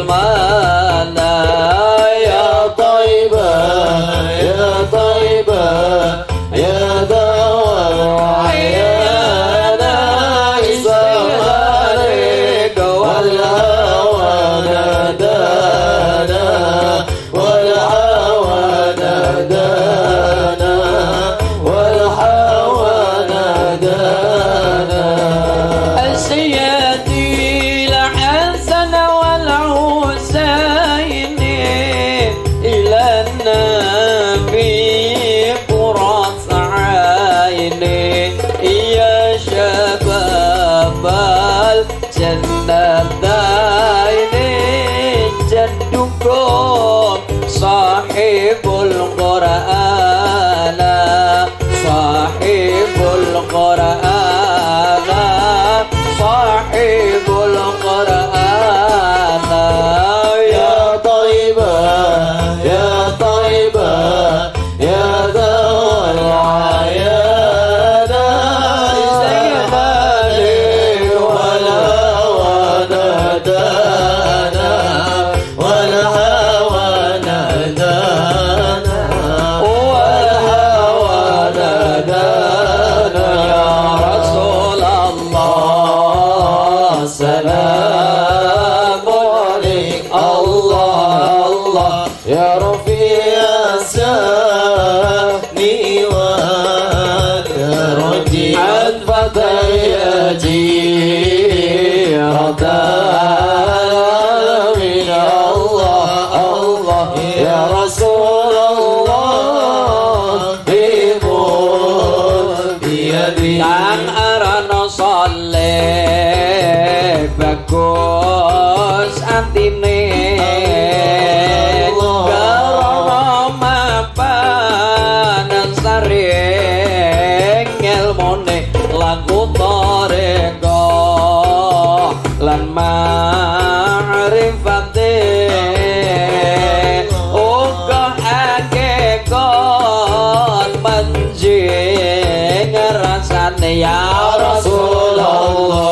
المنى يا طيبة يا طيبة يا دواء عيانا إسمالك والهوى نادانا والهوى نادانا والهوى نادانا السيدي الحسن والحسين إلى النبي قرة عيني يا شباب الجنتين جدكم صاحب القرآن صاحب القرآن صاحب القرآن يا طيبة يا طيبة يا ذوى العيان استجمالي والهوى نادانا والهوى نادانا والهوى نادانا يا رسول الله سلام عليك الله الله يا رفيع السامي والدرجي عن فتياتي من الله الله يا رسول الله بيدي عن أرانا صلي bagus atine karama mapan saring ilmune lagu toreko lan ma'rifate uga hakikot manjing rasane ya Rasulullah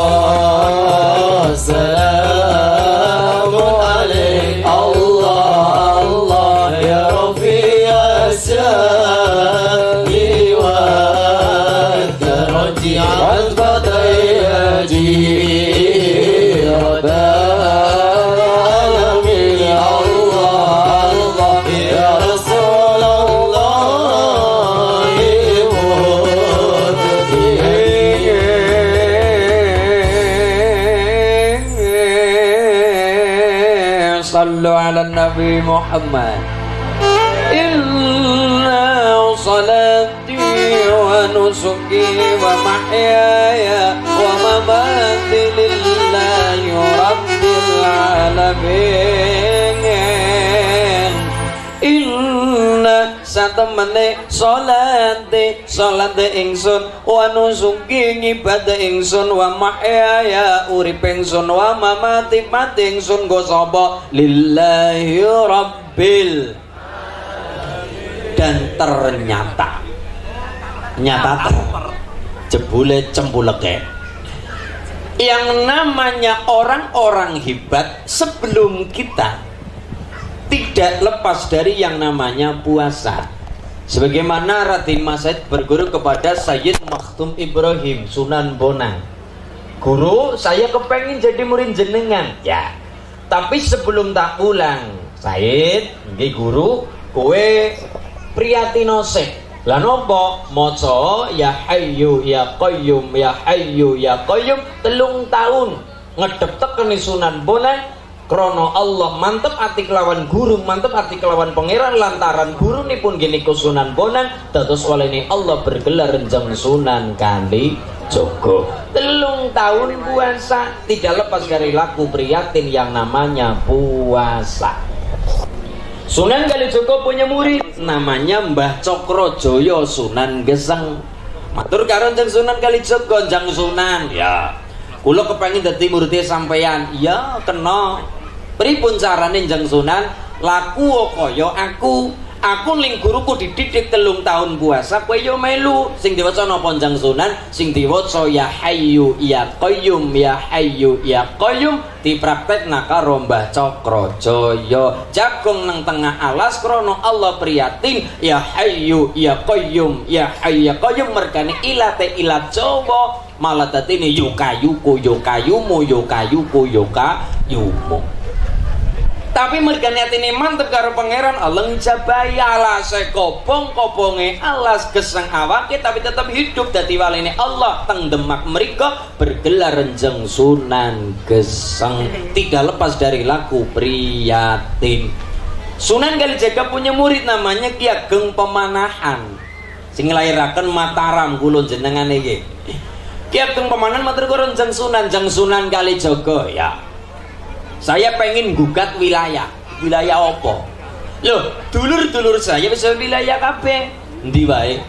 salamun alaik Allah Allah ya Rafi'a as-sami wa daraji al-fatayaji صلوا على النبي محمد إلا صلاتي ونسكي ومحياي ومماتي لله رب العالمين إلا satemene salate ingsun wa nusuki ngibadah ingsun wa mahyaya urip ingsun wa mamati mati ingsun go sapa lillahi rabbil dan ternyata jebule cempuleke yang namanya orang-orang hebat sebelum kita tidak lepas dari yang namanya puasa. Sebagaimana Raden Mas Said berguru kepada Sayyid Makhtum Ibrahim Sunan Bonang. Guru, saya kepengen jadi murid jenengan. Ya. Tapi sebelum tak pulang, Said, nggih guru, kowe priyatinose. Lah napa? Maca ya hayyu ya qayyum ya hayyu ya qayyum 3 tahun ngedep tekeni Sunan Bonang. Krono Allah mantep ati kelawan guru, mantep ati kelawan pangeran lantaran guru nipun geniku Sunan Bonang dados walene Allah bergelar Renjang Sunan Kalijaga. 3 tahun puasa tidak lepas dari laku prihatin yang namanya puasa. Sunan Kalijaga punya murid namanya Mbah Cokrojoyo Sunan Geseng. Matur karo Renjang Sunan Kalijaga, Njang Sunan, ya. Kula kepengin dadi muridé sampeyan. Ya, kena. Pripun carane Njang Sunan? Laku kaya aku, Aku ning guruku dididik 3 tahun puasa, kowe yo melu. Sing diwaca napa Jang Sunan? Sing diwaca ya Hayyu ya Qayyum ya Hayyu ya Qayyum dipraktekna karo Mbah Cakrajaya. Jagung nang tengah alas krana Allah priyatin ya Hayyu ya Qayyum ya Hayyu ya Qayyum mergane ilate ilat Jawa malah tatine yo kayuku yo kayumu yo kayuku yo kayumu. Tapi mergane atine mantep karo pangeran Allah njabahi alase kobong-kobonge alas gesang awake tapi tetap hidup dadi waline Allah teng Demak mriko bergelar Jeng Sunan Geseng tidak lepas dari laku priyatin. Sunan Kalijaga punya murid namanya Ki Ageng Pemanahan sing nglairaken Mataram kula jenengan iki. Ki Ageng Pemanahan matur karo Jeng Sunan Kalijaga ya. Saya pengen gugat wilayah apa? Loh, dulur-dulur saya bisa wilayah kabeh. Endi wae?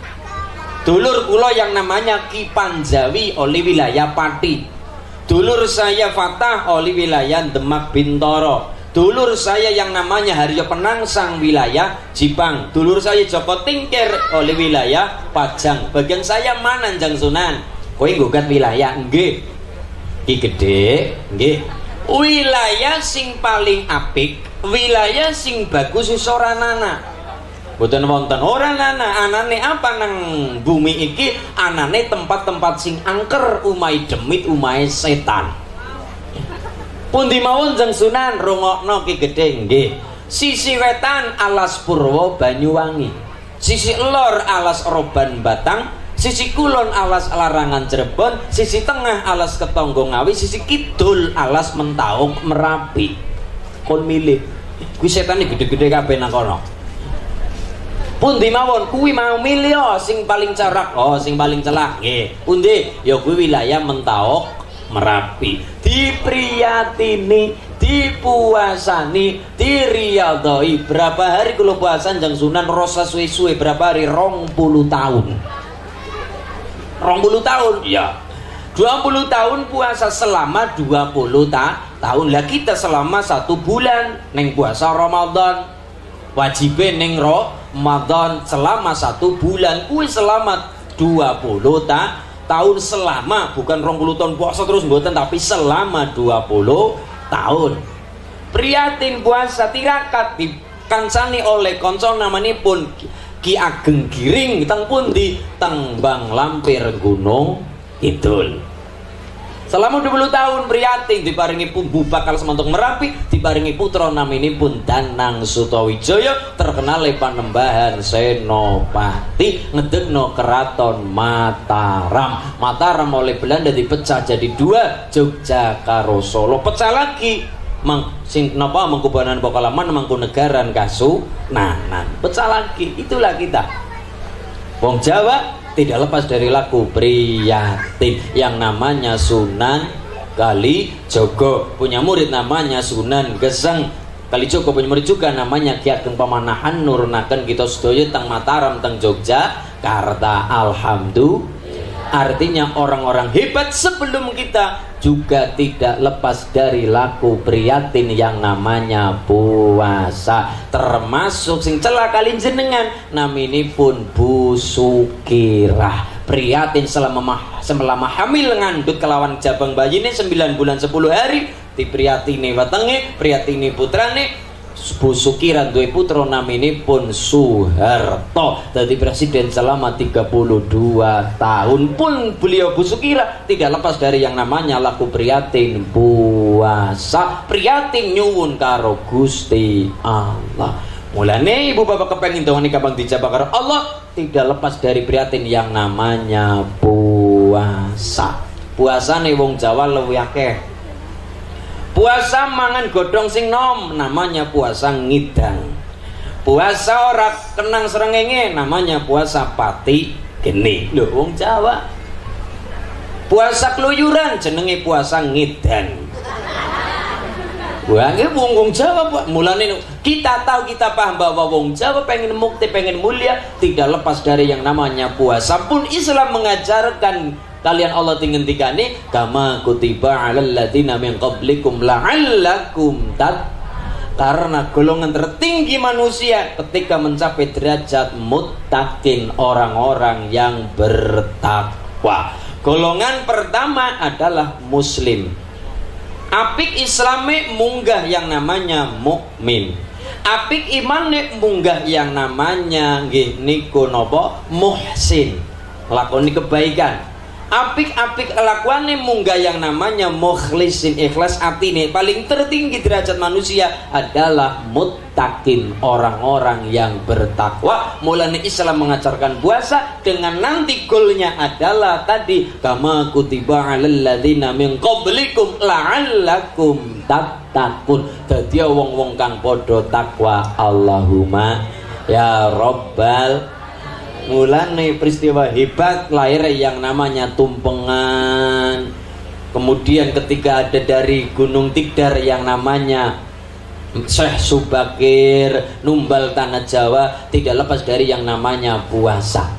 Dulur kula yang namanya Ki Panjawi oleh wilayah Pati. Dulur saya Fatah oleh wilayah Demak Bintoro. Dulur saya yang namanya Haryo Penangsang wilayah Jipang. Dulur saya Joko Tingkir oleh wilayah Pajang. Bagian saya mana Jang Sunan? Kowe gugat wilayah nggih. Ki Gedhe nggih. Wilayah sing paling apik, wilayah sing bagus wis ora nana. Mboten wonten ora nana, anane apa nang bumi iki? Anane tempat-tempat sing angker, umai demit, umai setan. Pundi mawon Jeng Sunan rungokno Ki Gedhe nggih. Sisi wetan alas Purwo Banyuwangi. Sisi lor alas Roban Batang. Sisi kulon alas Larangan Cirebon, sisi tengah alas Ketonggo Ngawi, sisi kidul alas Mentaung Merapi. Kon milih. Kuwi setane gede-gede kabeh nang kono. Pundi mawon kuwi mau milih sing paling cerak, sing paling celak nggih. Pundi? Ya kuwi wilayah Mentaung Merapi. Dipriyatini, dipuasani, diriyadhoi. Berapa hari kula puasan Jeng Sunan rasa suwe-suwe berapa hari? 20 tahun. 20 tahun ya 20 tahun puasa selama 20 tahun lah kita selama 1 bulan neng puasa Ramadan wajibnya neng Ramadan selama 1 bulan kuwi selama 20 tahun selama bukan 20 tahun puasa terus mboten tapi selama 20 tahun priyatin puasa tirakat dikancani oleh konco namanipun Ki Ageng Giring teng pundi teng Bang Lampir Gunung Kidul. Selama 20 tahun priyatin diparingi pumbu bakal semontok Merapi, diparingi putra naminipun Danang Sutawijaya terkenal panembahan Senopati ngedekno keraton Mataram. Mataram oleh Belanda dipecah jadi 2, Jogja karo Solo. Pecah lagi. Sing napa Mangkubanan Pokalaman Mangkunegaran Kasunanan pecah lagi. Itulah kita wong Jawa tidak lepas dari laku priyatin yang namanya Sunan Kalijaga punya murid namanya Sunan Geseng. Kalijaga punya murid juga namanya Ki Ageng Pemanahan nurunaken kita sedaya teng Mataram teng Yogyakarta. Alhamdulillah. Artinya orang-orang hebat sebelum kita juga tidak lepas dari laku priyatin yang namanya puasa. Termasuk sing celak kali jenengan naminipun Bu Sukirah. Priyatin selama hamil ngandut kelawan jabang bayine 9 bulan 10 hari dipriyatine wetenge, priyatine putrane. Bu Sukirah duwe putra naminipun Soeharto dadi presiden selama 32 tahun pun beliau Bu Sukirah tidak lepas dari yang namanya laku priyatin puasa priyatin nyuwun karo Gusti Allah. Mulane ibu bapak kepengin dongane kapan dijabah karo Allah tidak lepas dari priyatin yang namanya puasa. Puasane wong Jawa luwih akeh. Puasa mangan godhong sing nom namanya puasa ngidang. Puasa ora kenang srengenge namanya puasa pati geni. Lho wong Jawa. Puasa keluyuran jenenge puasa ngidang. Wah, nggih wong Jawa, Pak. Mulane kita tahu, kita paham bahwa wong Jawa pengen mukti, pengen mulia, tidak lepas dari yang namanya puasa. Pun Islam mengajarkan kalian Allah tingendikane kama kutiba 'alal ladzina min qablikum la'allakum Karena golongan tertinggi manusia ketika mencapai derajat muttaqin, orang-orang yang bertakwa. Golongan pertama adalah muslim. Apik islame munggah yang namanya mukmin. Apik imane munggah yang namanya nggih niku napa muhsin, lakoni kebaikan. Apik-apik lakuane munggah yang namanya mukhlisin, ikhlas atine. Paling tertinggi derajat manusia adalah muttaqin, orang-orang yang bertakwa. Mulanya Islam mengajarkan puasa dengan nanti goalnya adalah tadi kama kutiba 'alal ladzina min qablikum la'allakum tattaqun. Dadi wong-wong kang padha takwa. Allahumma ya rabbal. Mulane peristiwa hebat lahir yang namanya tumpengan. Kemudian ketika ada dari Gunung Tidar yang namanya Syekh Subakir numbal tanah Jawa, tidak lepas dari yang namanya puasa.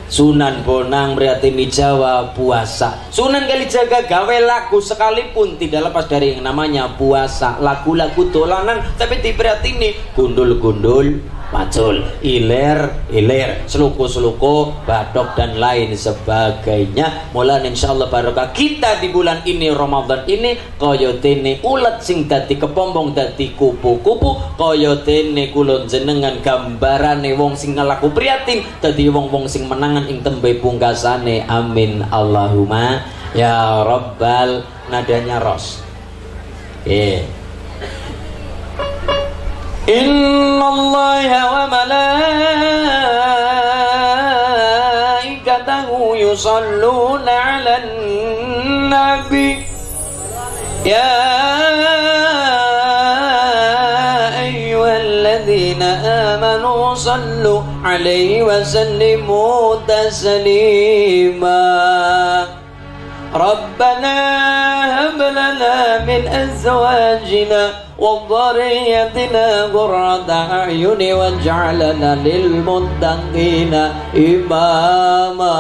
Sunan Bonang Mriatini Jawa puasa. Sunan Kalijaga gawe lagu sekalipun tidak lepas dari yang namanya puasa. Lagu-lagu dolanan tapi dipriatini gundul-gundul, pacul, iler, seluku-seluku, batok dan lain sebagainya. Mulane insyaallah barokah kita di bulan ini Ramadan ini kaya dene ulet sing dadi kepompong dadi kupu-kupu, kaya dene kula jenengan gambarane wong sing ngelaku prihatin dadi wong-wong sing menangan ing tembe pungkasane. Amin Allahumma ya rabbal. Nadanya ros. Inna Allaha wa malaikatahu yusalluna 'alan nabi ya ayyuhalladzina amanu sallu 'alaihi wa sallimu taslima. Rabbana hab lana min azwajina وذريتنا قرة أعين واجعلنا للمتقين إماما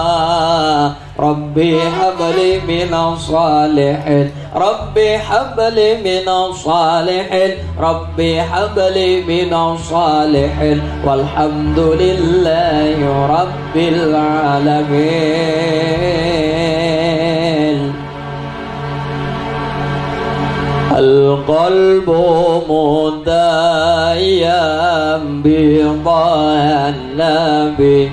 ربي هب لي من الصالحين ربي هب لي من الصالحين ربي هب لي من الصالحين والحمد لله رب العالمين. القلب متيم بطه النبي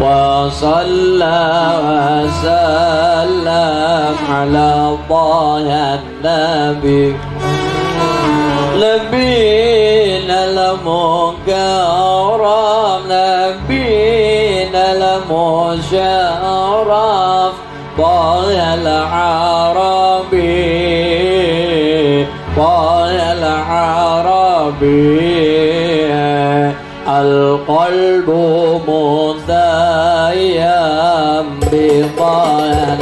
وصلى وسلم على طه النبي نبينا المكرم نبينا المشرف طه العربي طه العربي القلب متيم بطه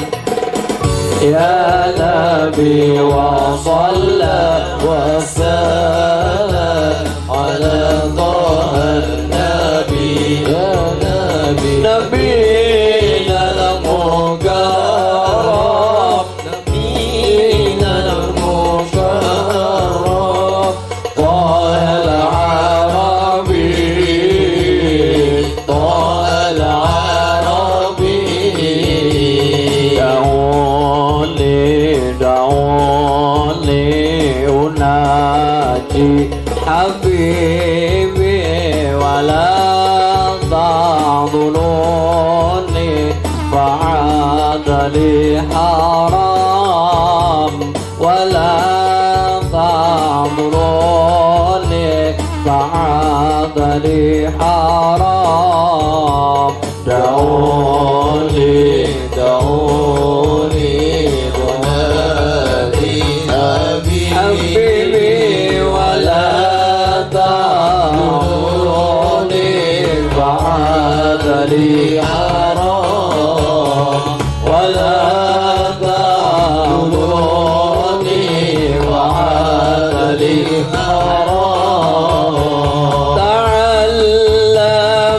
يا نبي وصلى وسلم على طه النبي يا نبي نبينا المكرم نبينا المشرف طه العربي طه العربي دعوني أناجي حبيبي ولا تعضلوني فعاد لي حرام ولا تعضلوني فعاد لي حرام دعوني ونادي حبيبي ولا تعضلوني فعاد لي حرام ولا تعضلوني فعاد لي حرام تعلم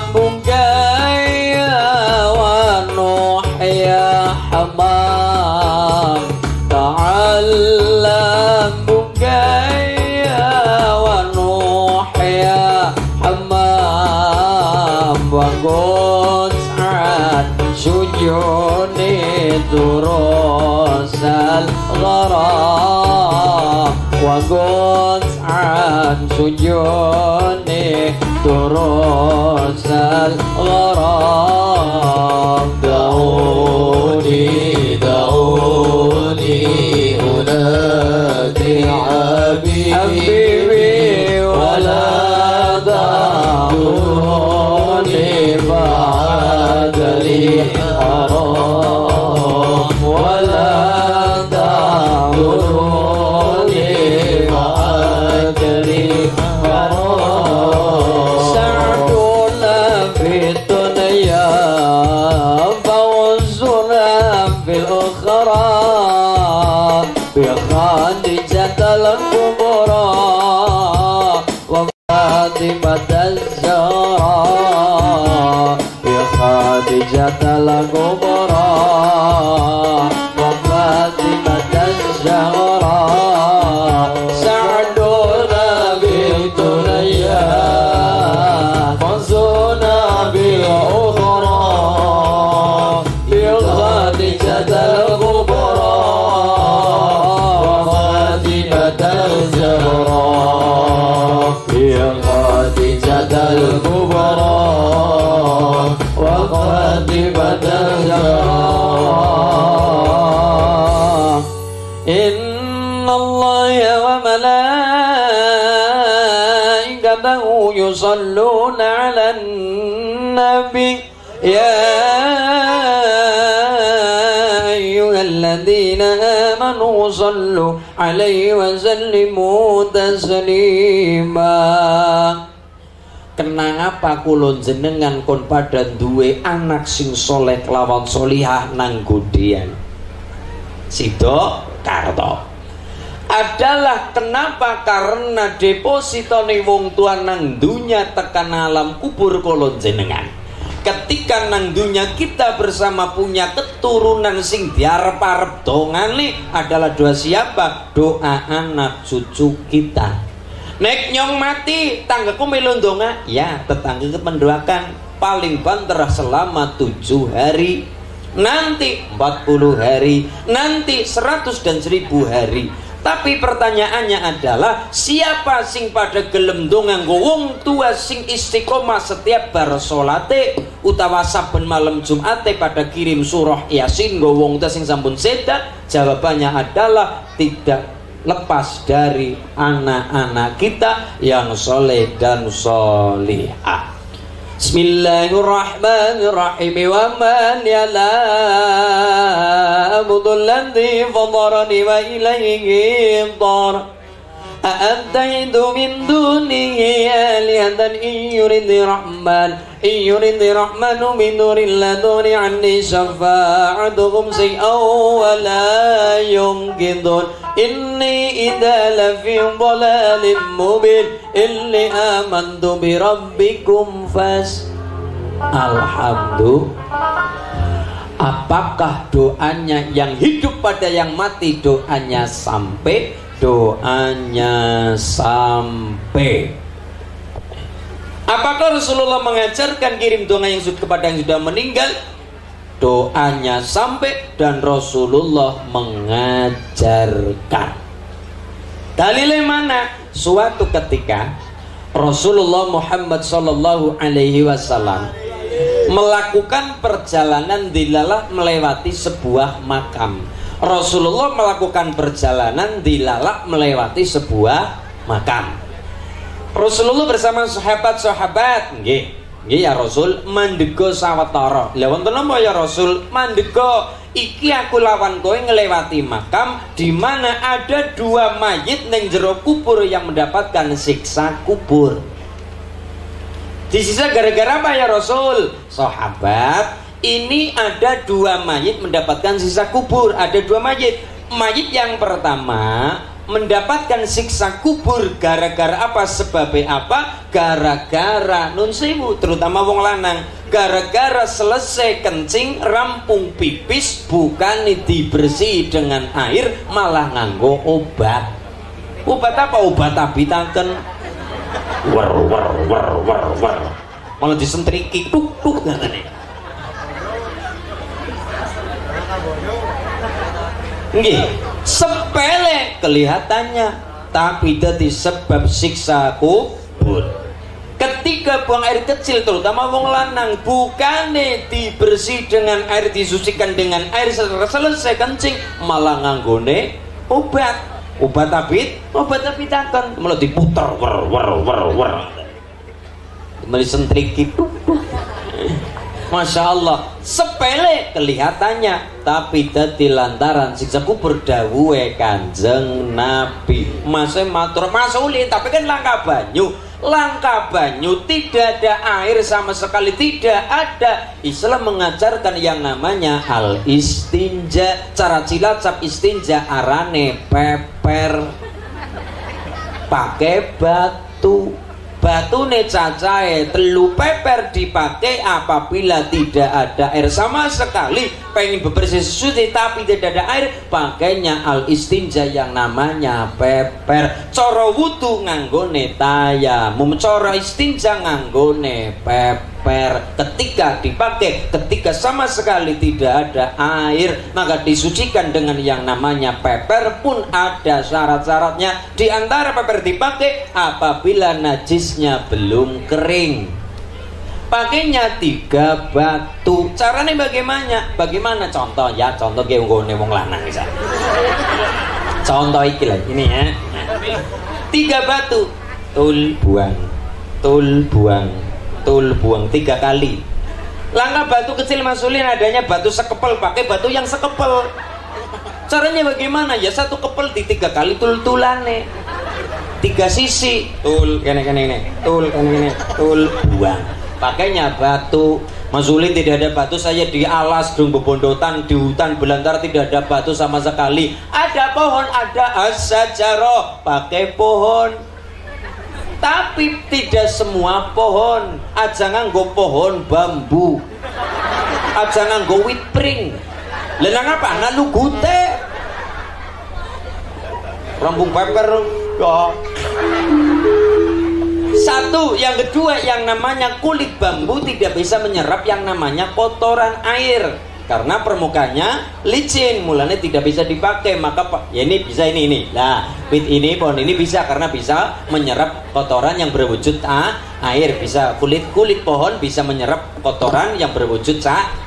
دروس الغرام وقل عن سجوني دروس الغرام دعوني دعوني أنادي حبيبي ولا دعوني بعد لي حرام ولا دعوني بعد لي حرام سعدنا في الدنيا فوزنا في الأخرى بخادجة الكبرى وفاطمة الزهراء بخادجة الكبرى وفاطمة الزهراء سعدنا بالدنيا فوزنا بالأخرى بخادجة الكبرى الزهراء هي خادجة الكبرى وخاتمة الزهراء إن الله وملائكته يصلون على النبي يا أيها الذين آمنوا صلوا عليه وسلموا تسليما. Kenang apa kula jenengan kon pada duwe anak sing soleh kelawan solihah nang godean Sido Karto adalah kenapa karena depositone wong tua nang dunya tekan alam kubur kula jenengan. Ketika nang dunya kita bersama punya keturunan sing diarep-arep dongane adalah doa siapa? Doa anak cucu kita. Nek nyong mati tanggaku melu ndonga, ya tetangga mendoakan paling banter selama 7 hari, nanti 40 hari, nanti 100 dan 1000 hari. Tapi pertanyaannya adalah siapa sing pada gelem dongang wong tua sing istiqomah setiap bar salate utawa saben malam Jumate pada kirim surah Yasin go wong tua sing sampun sedak? Jawabannya adalah tidak lepas dari anak-anak kita yang soleh dan solihah. Bismillahirrahmanirrahim. Wa man yala abdul ladzi fadarani wa ilayhi dar a'taidu min dunihi alihatan in yuridi rahmanu min nurin laduni anni syafa'atuhum say'aw wa la yumkidun inni idha lafi dhalalin mubin illi amantu bi rabbikum fas. Alhamdulillah. Apakah doanya yang hidup pada yang mati doanya sampai? Doanya sampai. Apakah Rasulullah mengajarkan kirim doa yang sudah kepada yang sudah meninggal? Doanya sampai dan Rasulullah mengajarkan. Dalilnya mana? Suatu ketika Rasulullah Muhammad sallallahu alaihi wasallam melakukan perjalanan dilalah melewati sebuah makam. Rasulullah melakukan perjalanan dilalak melewati sebuah makam. Rasulullah bersama sahabat-sahabat nggih ya Rasul mandega sawetara. Lha wonten apa ya Rasul? Mandega iki aku lawan kowe ngelewati makam di mana ada 2 mayit ning jero kubur yang mendapatkan siksa kubur. Disisa gara-gara apa ya Rasul? Sahabat, ini ada 2 mayit mendapatkan siksa kubur. Ada 2 mayit. Mayit yang pertama mendapatkan siksa kubur gara-gara apa? Sebabnya apa? Gara-gara nun sewu, terutama wong lanang, gara-gara selesai kencing rampung pipis bukan dibersih dengan air malah nganggo obat. Obat apa? Obat abitaken. Wer malah disentriki tuk ngatane. Nggih, sepele kelihatannya, tapi dadi sebab siksa kubur. Ketika buang air kecil, terutama wong lanang, bukane dibersih dengan air, disucikan dengan air, selesai kencing malah nganggone obat apitan malah diputer wer meli sentriki. Masya Allah, sepele kelihatannya, tapi dadi lantaran siksa kubur. Dawuhe Kanjeng Nabi, Mas matur masuli, tapi kan langka banyu, tidak ada air sama sekali, tidak ada. Islam mengajarkan yang namanya al istinja. Cara Cilacap istinja arane peper pakai batu ne cacahe telu, peper dipakai apabila tidak ada air sama sekali, pengen bebersih suci tapi tidak ada air, pakainya al istinja yang namanya peper. Cara wudu nganggone tayamum, cara istinja nganggone peper. Ketika dipakai, ketika sama sekali tidak ada air, maka disucikan dengan yang namanya peper. Pun ada syarat-syaratnya. Di antara peper dipakai apabila najisnya belum kering. Pakainya 3 batu. Caranya bagaimana? Contoh ya, contoh kayak nggone wong lanang misal. Contoh iki lah, ini ya. 3 batu. Tul buang 3 kali. Langkah batu kecil masulin adanya batu sekepel, pakai batu yang sekepel. Caranya bagaimana? Ya 1 kepel di 3 kali tul-tulane. 3 sisi, tul kene, tul kene, tul buang. Pakainya batu. Masulin tidak ada batu, saya di alas dung bebondotan, di hutan belantara tidak ada batu sama sekali. Ada pohon, ada asjaroh, pakai pohon. Tapi tidak semua pohon. Aja nganggo pohon bambu, aja nganggo wit pring. Lenang apa? Nganu gute rambung peper ya. 1, yang kedua, yang namanya kulit bambu tidak bisa menyerap yang namanya kotoran air karena permukaannya licin, mulanya tidak bisa dipakai. Maka ya ini bisa ini. Nah, ini pohon ini bisa karena bisa menyerap kotoran yang berwujud air. Bisa kulit pohon bisa menyerap kotoran yang berwujud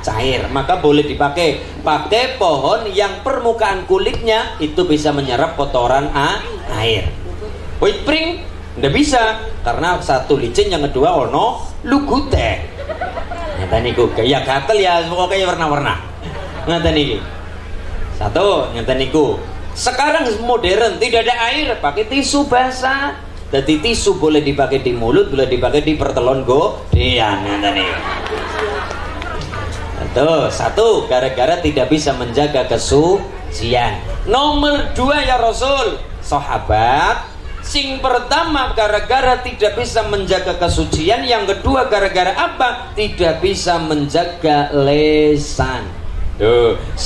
cair. Maka boleh dipakai. Pakai pohon yang permukaan kulitnya itu bisa menyerap kotoran air. White pring nggak bisa karena 1 licin, yang kedua ono lugute. Ngata niku ya gatel ya, pokoknya warna-warna. Ngata niki. 1 ngata niku. Sekarang modern, tidak ada air, pakai tisu basah. Jadi tisu boleh dipakai di mulut, boleh dipakai di pertelon godean. Ngata niki. 1 gara-gara tidak bisa menjaga kesucian. Nomor 2 ya Rasul, sahabat. Sing pertama gara-gara tidak bisa menjaga kesucian, yang kedua gara-gara apa? Tidak bisa menjaga lesan. 1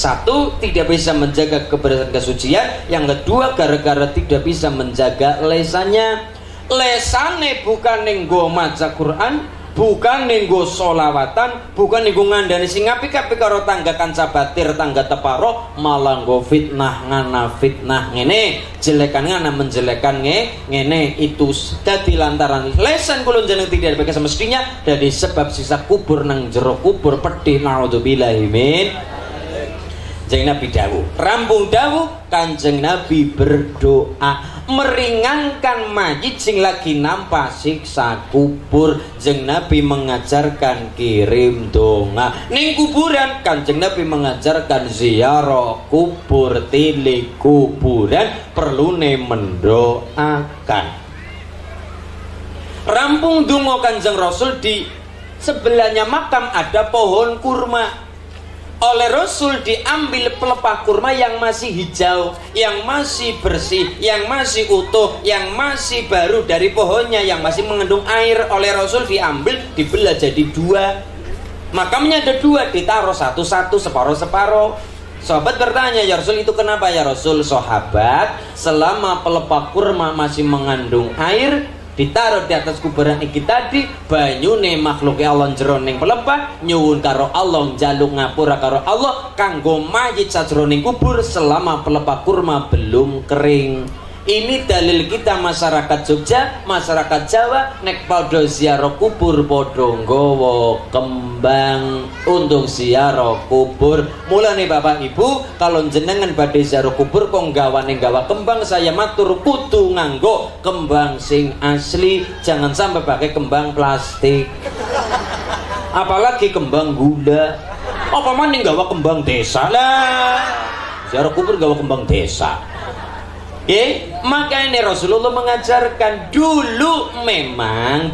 tidak bisa menjaga kebersihan kesucian, yang kedua gara-gara tidak bisa menjaga lesannya. Lesane bukan nggo maca Quran, bukan nggo solawatan, bukan nggo ngandani sing apik-apik karo tangga kanca batir, tangga teparo, malah nggo fitnah ngana fitnah ngene, jelekan ngana menjelekan ngene. Itu dadi lantaran lesan kula jeneng tidak dipakai semestinya, dari sebab sisa kubur nang jero kubur pedih. Naudzubillahi min. Kanjeng Nabi dawuh, rampung dawuh Kanjeng Nabi berdoa meringankan mayit sing lagi nampak siksa kubur. Kanjeng Nabi mengajarkan kirim donga ning kuburan. Kanjeng Nabi mengajarkan ziarah kubur, tilik kuburan, perlune mendoakan. Rampung donga Kanjeng Rasul, di sebelahnya makam ada pohon kurma. Oleh Rasul diambil pelepah kurma yang masih hijau, yang masih bersih, yang masih utuh, yang masih baru dari pohonnya, yang masih mengandung air. Oleh Rasul diambil, dibelah jadi 2. Makamnya ada 2, ditaruh satu-satu, separuh-separuh. Sahabat bertanya, ya Rasul itu kenapa ya Rasul? Sahabat, selama pelepah kurma masih mengandung air, ditaruh di atas kuburan iki tadi, banyune makhluke Allah jroning pelepah, nyuwun karo Allah, njaluk ngapura karo Allah kanggo mayit sajroning kubur selama pelepah kurma belum kering. Ini dalil kita masyarakat Jogja, masyarakat Jawa nek padha ziarah kubur padha nggawa kembang untuk ziarah kubur. Mulane Bapak Ibu, kalau jenengan badhe ziarah kubur kok gawa kembang, saya matur kudu nganggo kembang sing asli, jangan sampai pakai kembang plastik. Apalagi kembang gula. Apa maning gawa kembang desa lah. Ziarah kubur gawa kembang desa. Makanya Rasulullah mengajarkan dulu memang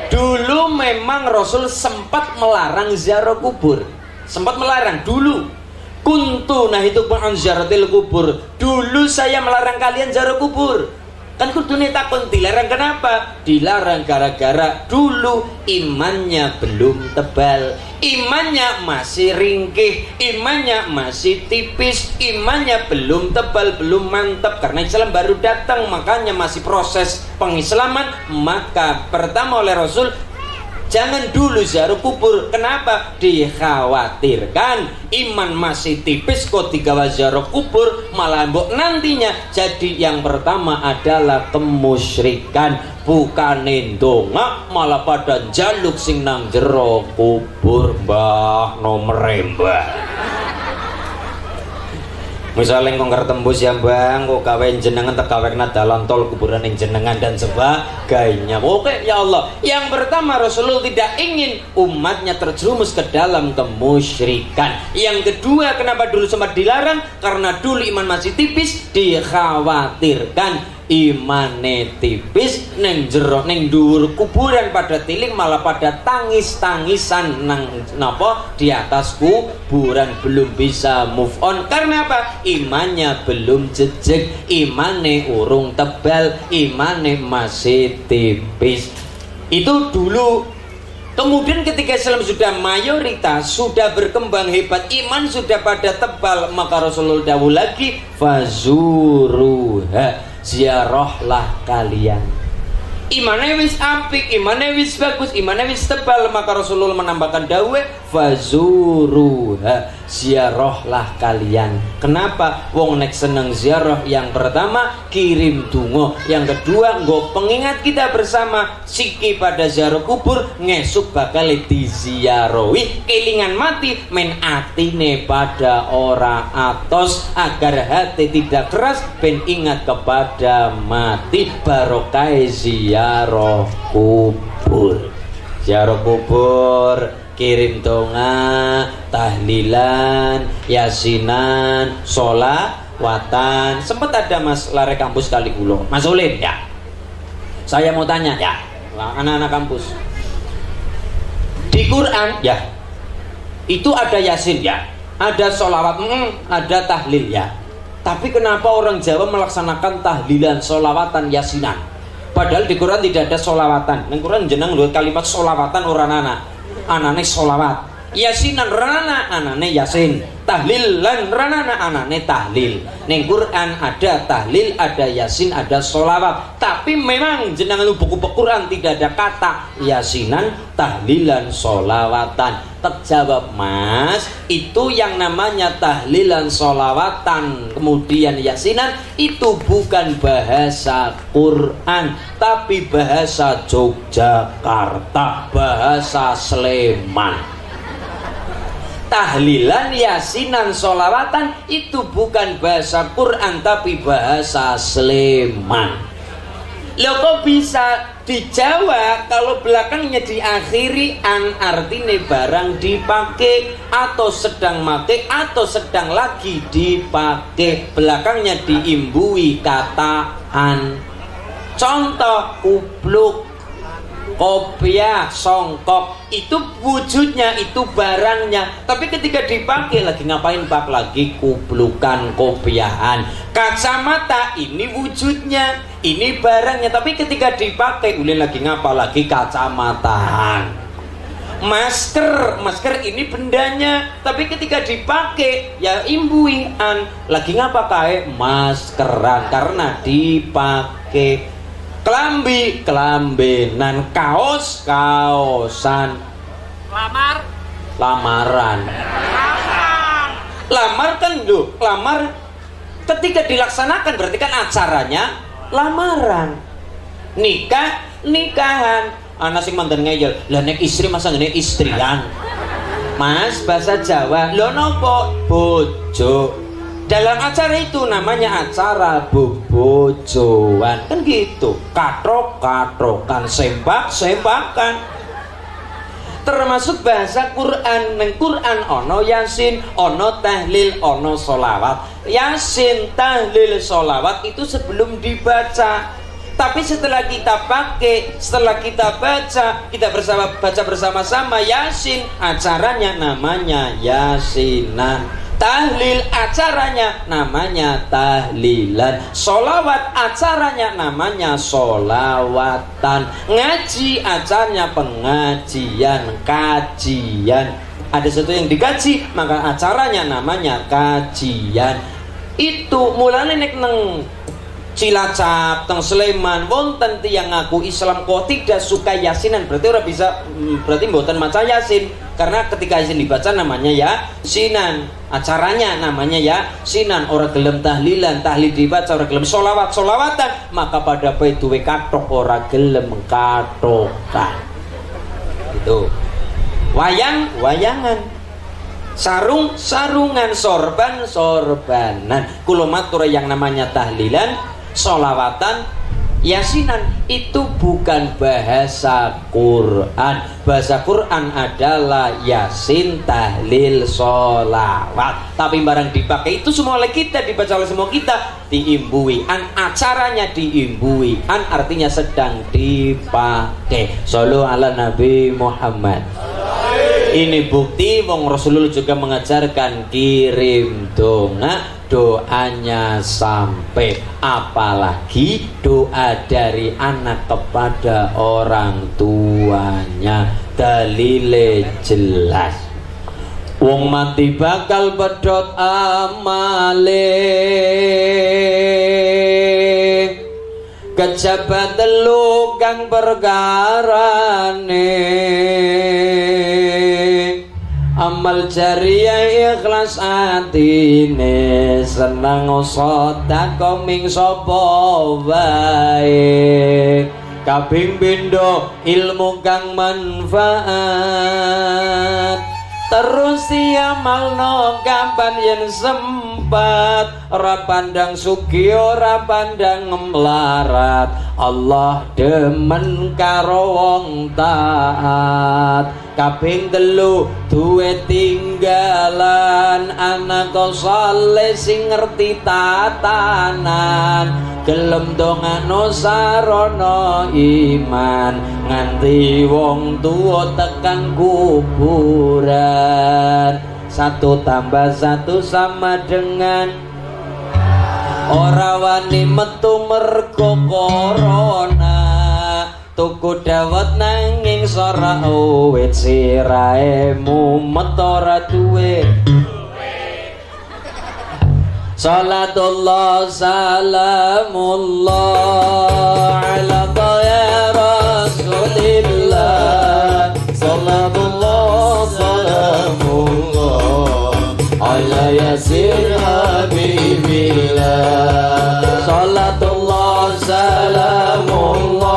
dulu memang Rasul sempat melarang ziarah kubur, sempat melarang dulu. Kuntu nah itu pun ziaratil kubur, dulu saya melarang kalian ziarah kubur. Kan kudune takon dilarang, kenapa? Dilarang gara-gara dulu imannya belum tebal, imannya masih ringkih, imannya masih tipis, imannya belum tebal, belum mantap. Karena Islam baru datang, makanya masih proses pengislaman. Maka pertama oleh Rasul, jangan dulu ziarah kubur. Kenapa? Dikhawatirkan iman masih tipis kok digawa ziarah kubur, malah mbok nantinya jadi yang pertama adalah kemusyrikan. Bukane ndonga malah pada jaluk sing nang jero kubur, mbah nomere mbah. Misalnya kok tembus ya bang, kok kawin jenengan tekawekna dalan tol kuburan yang jenengan dan sebagainya. Oke ya Allah. Yang pertama Rasulullah tidak ingin umatnya terjerumus ke dalam kemusyrikan. Yang kedua kenapa dulu sempat dilarang? Karena dulu iman masih tipis, dikhawatirkan imane tipis neng jero neng dhuwur kuburan pada tiling malah pada tangis-tangisan nang napa di atas kuburan, belum bisa move on. Karena apa? Imannya belum jejeg, imane urung tebal, imane masih tipis. Itu dulu. Kemudian ketika Islam sudah mayoritas, sudah berkembang hebat, iman sudah pada tebal, maka Rasulullah dawuh lagi fazuruha, ziarahlah kalian. Imane wis apik, imane wis bagus, imane wis tebal, maka Rasulullah menambahkan dawuh fazuruha, ziarahlah kalian. Kenapa? Wong nek seneng ziarah, yang pertama kirim donga, yang kedua nggo pengingat kita bersama siki pada ziarah kubur ngesuk bakal diziarahi, kelingan mati men atine pada ora atos, agar hati tidak keras ben ingat kepada mati. Barokah ziarah kubur. Ziarah kubur kirim donga, tahlilan, yasinan, sholawatan. Sempat ada mas lare kampus kali kulo, Mas Ulin ya. Saya mau tanya ya, anak-anak kampus. Di Quran ya, itu ada yasin ya, ada sholawat, ada tahlil ya. Tapi kenapa orang Jawa melaksanakan tahlilan, sholawatan, yasinan? Padahal di Quran tidak ada sholawatan. Di Quran jeneng lho kalimat sholawatan orang anak. Anane sholawat, yasinan ranana anane yasin, tahlilan ranana anane tahlil. Ning Quran ada tahlil, ada yasin, ada sholawat. Tapi memang jenengan buku Quran tidak ada kata yasinan, tahlilan, sholawatan. Terjawab mas, itu yang namanya tahlilan, sholawatan, kemudian yasinan, itu bukan bahasa Quran, tapi bahasa Yogyakarta, bahasa Sleman. Tahlilan, yasinan, sholawatan itu bukan bahasa Quran, tapi bahasa Sleman. Loh kok bisa di Jawa kalau belakangnya diakhiri an, artinya barang dipakai atau sedang make atau sedang lagi dipakai, belakangnya diimbui kata an. Contoh kupluk, kopiah, songkok, itu wujudnya, itu barangnya. Tapi ketika dipakai lagi ngapain pak? Lagi kuplukan, kopiahan. Kacamata ini wujudnya, ini barangnya. Tapi ketika dipakai ulin lagi ngapa? Lagi kacamataan. Masker ini bendanya. Tapi ketika dipakai ya imbuian. Lagi ngapa kae? Maskeran, karena dipakai. Klambi, kelambenan. Kaos, kaosan. Lamar, lamaran. Lamar kan lho, lamar ketika dilaksanakan berarti kan acaranya lamaran. Nikah, nikahan. Anak sing mandan ngeyel, lah nek istri masa ngene istrian. Mas, bahasa Jawa, lho nopo? Bojo. Dalam acara itu namanya acara bobojoan. Kan gitu. Katrok-katrokan, sembak-sembakan. Termasuk bahasa Quran. Neng Quran ono Yasin, ono tahlil, ono solawat. Yasin, tahlil, solawat itu sebelum dibaca. Tapi setelah kita pakai, setelah kita baca, kita baca bersama-sama Yasin, acaranya namanya Yasinan. Tahlil acaranya namanya tahlilan. Solawat acaranya namanya solawatan. Ngaji acaranya pengajian, kajian. Ada sesuatu yang dikaji, maka acaranya namanya kajian. Itu mulane nek neng Cilacap, teng Sleman, wonten tiyang ngaku Islam kok tidak suka yasinan, berarti orang bisa, berarti mboten maca yasin. Karena ketika yasin dibaca namanya yasinan, acaranya namanya yasinan. Orang gelem tahlilan, tahlil dibaca, orang gelem solawat, solawatan, maka pada bae duwe kathok orang gelem kathokan. Itu wayang, wayangan, sarung, sarungan, sorban, sorbanan. Kula matur yang namanya tahlilan, solawatan, yasinan itu bukan bahasa Quran. Bahasa Quran adalah yasin, tahlil, solawat. Tapi barang dipakai itu semua oleh kita, dibaca oleh semua kita, diimbui an, acaranya diimbui an, artinya sedang dipakai. Shallu ala Nabi Muhammad. Ini bukti wong Rasulullah juga mengajarkan kirim donga, doanya sampai, apalagi doa dari anak kepada orang tuanya. Dalile jelas, wong mati bakal pedhot amale, kejabat telu kang perkarane, amal jariah ikhlas atine, senang sedekah ming sapa wae, kaping pindho ilmu kang manfaat, terus diamalno kapan yen sempat, ora pandang sugih ora pandang melarat, Allah demen karo wong taat. Kaping telu duwe tinggalan anak saleh sing ngerti tatanan, gelem dongano sarana iman, nganti wong tuwa tekan kuburan. 1 tambah 1 sama dengan, ora wani metu mergo corona, tuku dawet nanging sora uwit, sirahe mumet ora duwe. Salatullah salamullah ala ya Rasulillah, salatullah salamullah ala yasir habibillah, salatullah salamullah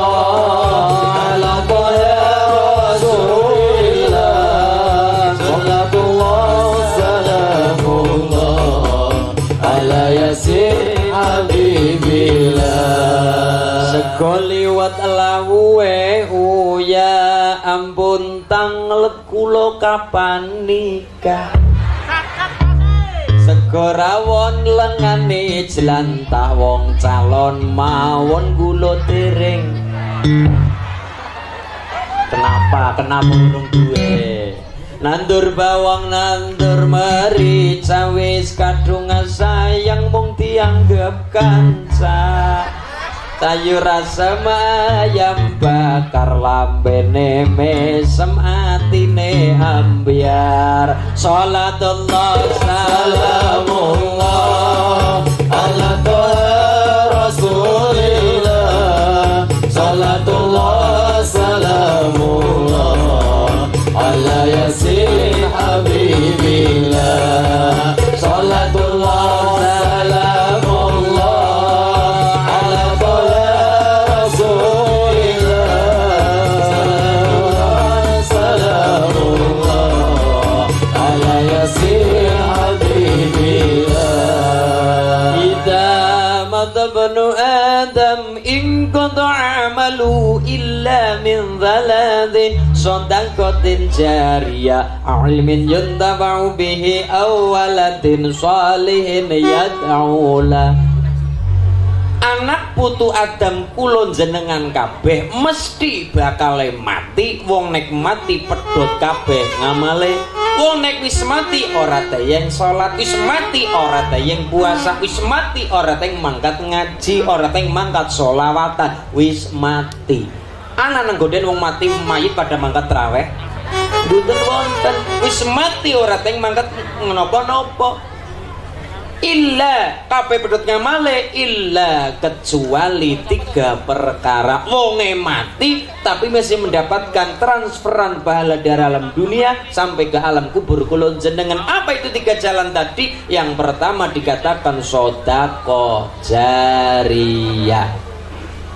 liwat lawe uya, ampun tanglet kula kapan nikah, sego rawon lengane jelantah, wong calon mawon kula dereng. Kenapa urung duwe? Nandur bawang nandur merica, wis kadung sayang mung dianggep kanca. Sayur asam ayam bakar, lambene mesem atine ambyar. Salatullah salamullah ala Rasulillah, ibnu Adam in kuntu amalu illa min dhaladin sadaqatin jariyah ilmin yuntafa'u bihi aw waladin shalihin yad'ula. Anak putu Adam kula jenengan kabeh mesti bakal mati. Wong nek mati pedhot kabeh ngamale. Wong nek wis mati ora dayeng salat, wis mati ora dayeng puasa, wis mati ora dayeng mangkat ngaji, ora dayeng mangkat sholawatan, wis mati. Ana nang goden wong mati mayit pada mangkat traweh. Mboten wonten, wis mati ora dayeng mangkat napa-napa. Illa kabeh pedhot ngamale illa kecuali 3 perkara. Wonge mati tapi masih mendapatkan transferan pahala dari alam dunia sampai ke alam kubur kula jenengan. Apa itu 3 jalan tadi? Yang pertama dikatakan sedekah jariyah.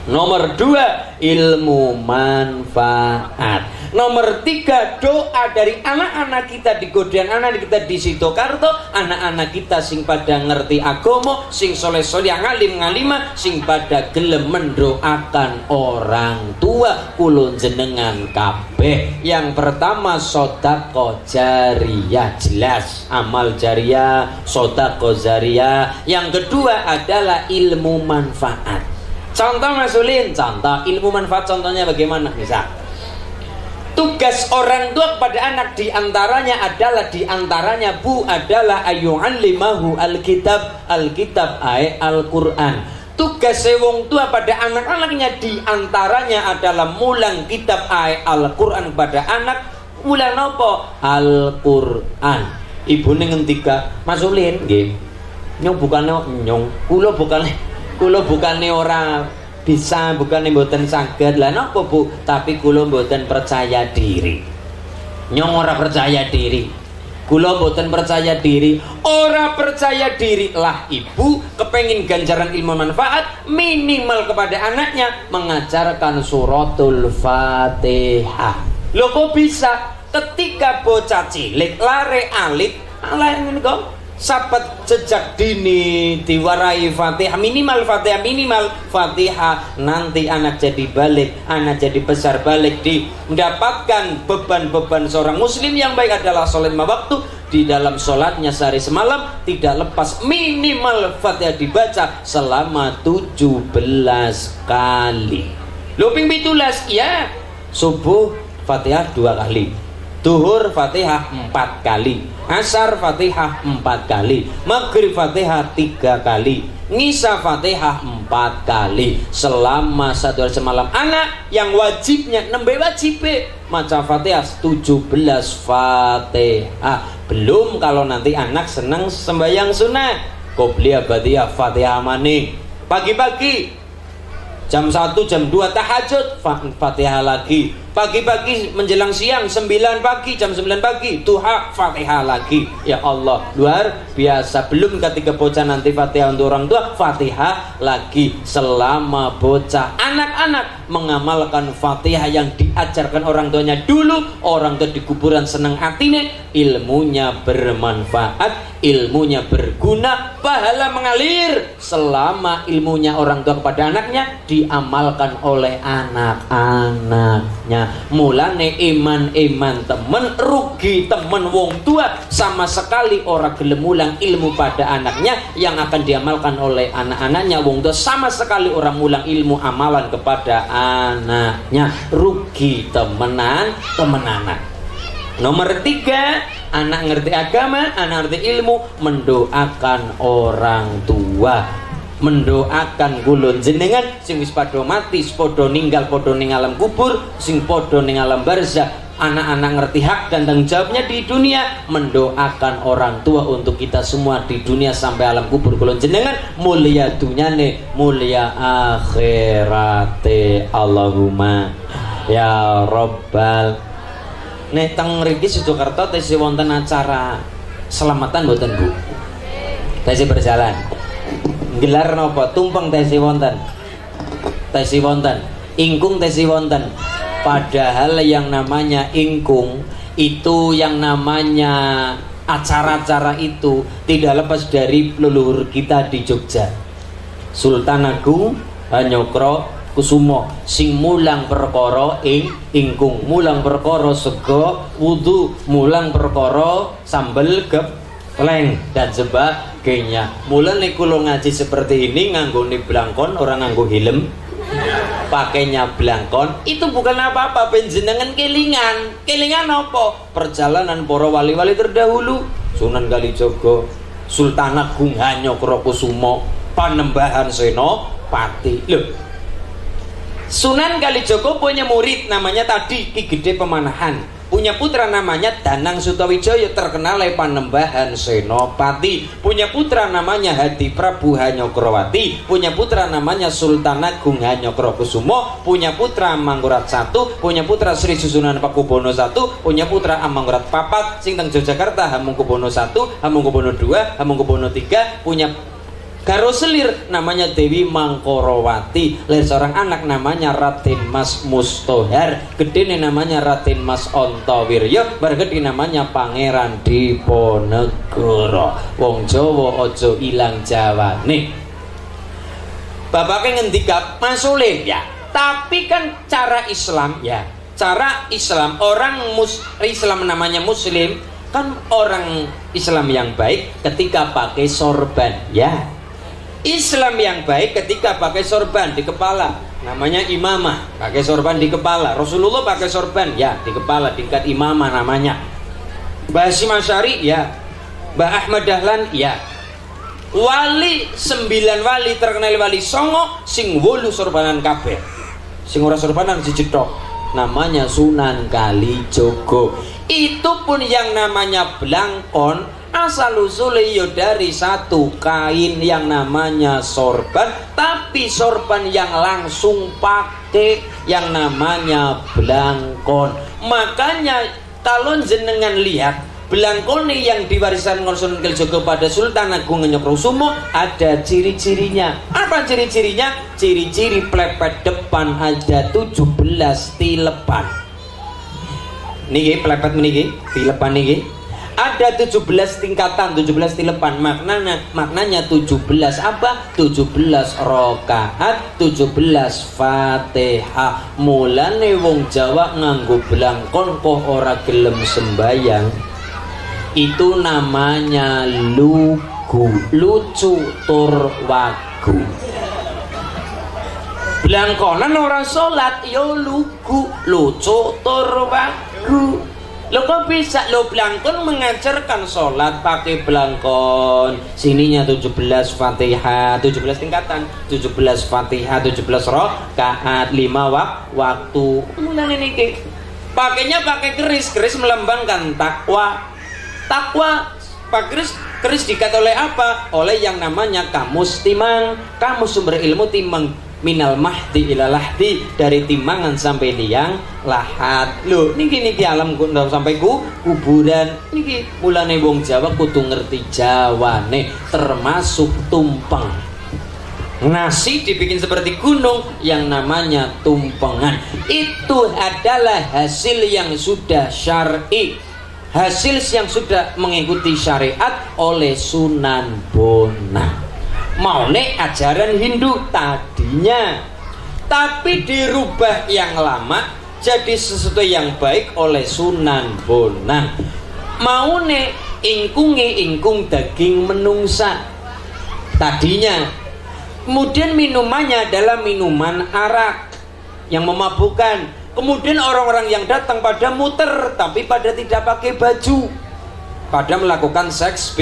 Nomor 2 ilmu manfaat. Nomor 3 doa dari anak-anak kita di Godean, anak kita di Sitokarto, anak-anak kita sing pada ngerti agama, sing soleh-soleh ngalim ngalima, sing pada gelem mendoakan orang tua kula jenengan kabeh. Yang pertama sedekah jariyah, jelas amal jariyah, sedekah jariyah. Yang kedua adalah ilmu manfaat. Contoh Mas Ulin, contoh ilmu manfaat contohnya bagaimana? Misal tugas orang tua kepada anak diantaranya Bu adalah ayu'allimahu alkitab Al-Quran. Tugas wong tua pada anak-anaknya diantaranya adalah mulang kitab Al-Quran kepada anak. Mulang apa? Al-Quran. Ibu ngendika Mas Ulin nggih. Nyong bukane nyong, kula bukane ora bisa, bukan mboten saged. Lah napa Bu? Tapi kula mboten percaya diri. Nyong ora percaya diri. Kula mboten percaya diri. Ora percaya diri lah ibu kepengin ganjaran ilmu manfaat minimal kepada anaknya mengajarkan suratul Fatihah. Lho kok bisa? Ketika bocah cilik lare alit, ngene kok sahabat jejak dini diwarai Fatihah minimal Fatihah, nanti anak jadi balik, anak jadi besar balik, mendapatkan beban-beban seorang muslim yang baik adalah sholat 5 waktu. Di dalam sholatnya sehari semalam tidak lepas minimal Fatihah dibaca selama 17 kali. Luping bitulas ya, subuh Fatihah 2 kali, duhur Fatihah 4 kali, asar Fatihah 4 kali, maghrib Fatihah 3 kali, ngisa Fatihah 4 kali selama 1 hari semalam. Anak yang wajibnya nembe wajib maca Fatihah 17 Fatihah. Belum kalau nanti anak senang sembahyang sunat qobliyah badiyah Fatihah maning. Pagi-pagi jam 1 jam 2 tahajud Fatihah lagi. Pagi-pagi menjelang siang 9 pagi jam 9 pagi duha Fatihah lagi. Ya Allah, luar biasa. Belum ketika bocah nanti Fatihah untuk orang tua, Fatihah lagi. Selama bocah anak-anak mengamalkan Fatihah yang diajarkan orang tuanya dulu, orang tua di kuburan senang atine, ilmunya bermanfaat, ilmunya berguna, pahala mengalir selama ilmunya orang tua kepada anaknya diamalkan oleh anak-anaknya. Mulane iman temen rugi temen wong tua sama sekali orang gelem mulang ilmu pada anaknya yang akan diamalkan oleh anak-anaknya. Wong tua sama sekali orang mulang ilmu amalan kepada anaknya, rugi temenan anak. Nomor 3, anak ngerti agama, anak ngerti ilmu, mendoakan orang tua. Mendoakan gulun jenengan sing wis padha mati, padha ninggal, padha ning alam kubur, sing padha ning alam barzah. Anak-anak ngerti hak dan tanggung jawabnya di dunia, mendoakan orang tua untuk kita semua di dunia sampai alam kubur gulun jenengan, mulia dunyane, mulia akhirate. Allahumma ya rabbal. Nek teng mriki Sidoarto tesih wonten acara selamatan mboten Bu? Tesih berjalan. Gelar napa? Tumpeng tesih wonten. Tesih wonten. Ingkung tesih wonten. Padahal yang namanya ingkung itu, yang namanya acara-acara itu tidak lepas dari leluhur kita di Jogja. Sultan Agung Hanyokro Kusumo sing mulang perkara ingkung, mulang perkara sega wudu, mulang perkara sambel gepleng dan sebagainya. Mulane kula ngaji seperti ini nganggone blangkon, orang nganggo helm, pakainya blangkon, itu bukan apa-apa, penjenengan kelingan apa? Perjalanan para wali-wali terdahulu, Sunan Kalijaga, Sultan Agung Hanyokro Kusumo, Panembahan Senopati. Loh, Sunan Kalijaga punya murid namanya tadi Ki Gede Pemanahan, punya putra namanya Danang Sutawijaya terkenal oleh Panembahan Senopati, punya putra namanya Hadi Prabu Hanyokroowati, punya putra namanya Sultan Agung Hanyokro Kusumo, punya putra Amangkurat I, punya putra Sri Susunan Pakubono I, punya putra Amangkurat Papat sing teng Yogyakarta Hamengkubuwono I, Hamengkubuwono II, Hamengkubuwono III, punya karo selir namanya Dewi Mangkorowati, lahir seorang anak namanya Raden Mas Mustohar, gedene namanya Raden Mas Ontowiryo, bargede namanya Pangeran Diponegoro. Wong Jawa aja ilang Jawane. Bapaknya ngendika masulih ya, tapi kan cara Islam ya, cara Islam orang Islam namanya Muslim kan orang Islam yang baik ketika pakai sorban ya. Islam yang baik ketika pakai sorban di kepala, namanya imamah, pakai sorban di kepala. Rasulullah pakai sorban ya di kepala, tingkat imamah namanya. Mbah Hasyim Asy'ari ya, Mbah Ahmad Dahlan ya. Wali 9 wali terkenal wali songo sing 8 sorbanan kabeh. Sing ora sorbanan siji tok, namanya Sunan Kalijaga. Itu pun yang namanya blangkon asal usulnya ya dari satu kain yang namanya sorban, tapi sorban yang langsung pakai yang namanya blangkon. Makanya kalau jenengan lihat blangkon yang diwariskan Sunan Kalijaga pada Sultan Agung Hanyokro Kusumo ada ciri-cirinya. Apa ciri-cirinya? Ciri-ciri plepet depan ada 17 tilepan. Niki plepet meniki tilepan niki. Ada 17 tingkatan, 17 tilepan. Maknanya 17 apa? 17 rakaat, 17 Fatihah. Mulane wong Jawa nganggo blangkon kok ora gelem sembayang. Itu namanya lugu, lucu tur wagu. Blangkonan ora salat ya lugu, lucu tur wagu. Lo kok bisa? Lo blangkon mengajarkan sholat pakai blangkon. Sininya 17 Fatihah, 17 tingkatan, 17 Fatihah, 17 rakaat, 5 waktu. Mulane niki. Pakainya pakai keris melambangkan takwa. Takwa Pak keris dikat oleh apa? Oleh yang namanya kamus timang. Kamus sumber ilmu timang. Minal mahdi ila lahdi, dari timangan sampai liang lahat. Lho niki alam sampai kuburan niki. Mulane wong Jawa kudu ngerti Jawane, termasuk tumpeng. Nasi dibikin seperti gunung yang namanya tumpengan. Itu adalah hasil yang sudah syar'i, hasil yang sudah mengikuti syariat oleh Sunan Bonang. Maune ajaran Hindu tadinya, tapi dirubah yang lama jadi sesuatu yang baik oleh Sunan Bonang. Maune ingkung daging menungsa tadinya, kemudian minumannya adalah minuman arak yang memabukkan. Kemudian orang-orang yang datang pada muter tapi pada tidak pakai baju, pada melakukan seks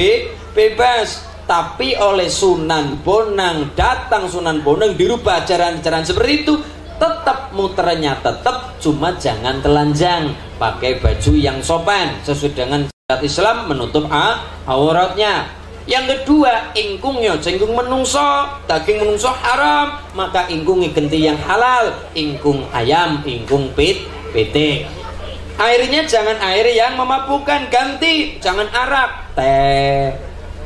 bebas. Tapi oleh Sunan Bonang, datang Sunan Bonang dirubah ajaran-ajaran seperti itu. Tetap muternya tetap, cuma jangan telanjang, pakai baju yang sopan sesuai dengan syariat Islam, menutup auratnya. Yang kedua, ingkungnya jenggung menungso, daging menungso haram, maka ingkungi ganti yang halal, ingkung ayam, ingkung pete. Airnya jangan air yang memabukkan, ganti, jangan arak, teh,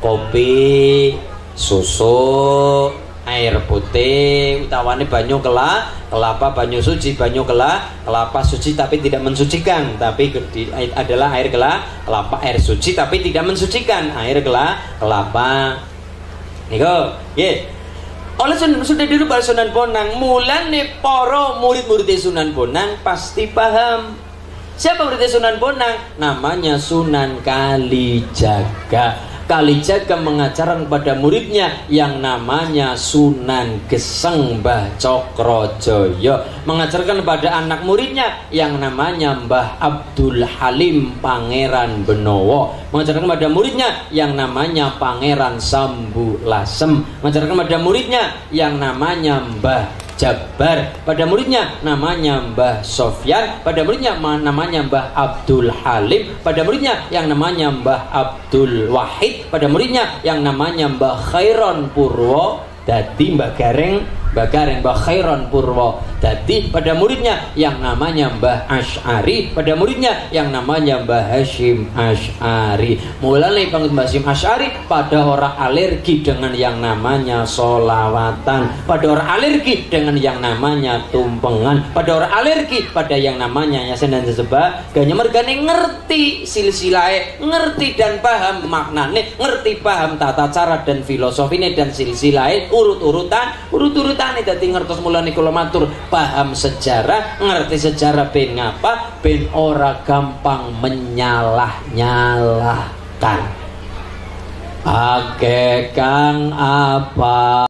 kopi, susu, air putih, utawane banyu kelapa, banyu suci, banyu kelapa suci tapi tidak mensucikan, tapi adalah air kelapa, air suci tapi tidak mensucikan, air kelapa. Niko, yeah. Oleh sudah dirubah Sunan Bonang, mulane para murid-murid Sunan Bonang pasti paham. Siapa murid Sunan Bonang? Namanya Sunan Kalijaga. Kalijaga mengajarkan kepada muridnya yang namanya Sunan Geseng Mbah Cokrojoyo, mengajarkan kepada anak muridnya yang namanya Mbah Abdul Halim Pangeran Benowo, mengajarkan kepada muridnya yang namanya Pangeran Sambu Lasem, mengajarkan kepada muridnya yang namanya Mbah Jabar, pada muridnya namanya Mbah Sofyan, pada muridnya namanya Mbah Abdul Halim, pada muridnya yang namanya Mbah Abdul Wahid, pada muridnya yang namanya Mbah Khairon Purwo dadi Mbah Mbah Khairon Purwo dadi, pada muridnya yang namanya Mbah Asy'ari, pada muridnya yang namanya Mbah Hashim Asy'ari. Mulane pangut Mbah Hashim Asy'ari pada orang alergi dengan yang namanya solawatan, pada orang alergi dengan yang namanya tumpengan, pada orang alergi pada yang namanya yasin dan sebagainya. Mergane ngerti silsilahe, ngerti dan paham maknane, ngerti paham tata cara dan filosofine dan silsilahe, urut-urutan dadi ngertos. Mulane kula matur, paham sejarah, ngerti sejarah ben ngapa, ben ora gampang menyalah-nyalahkan. Ake kang apa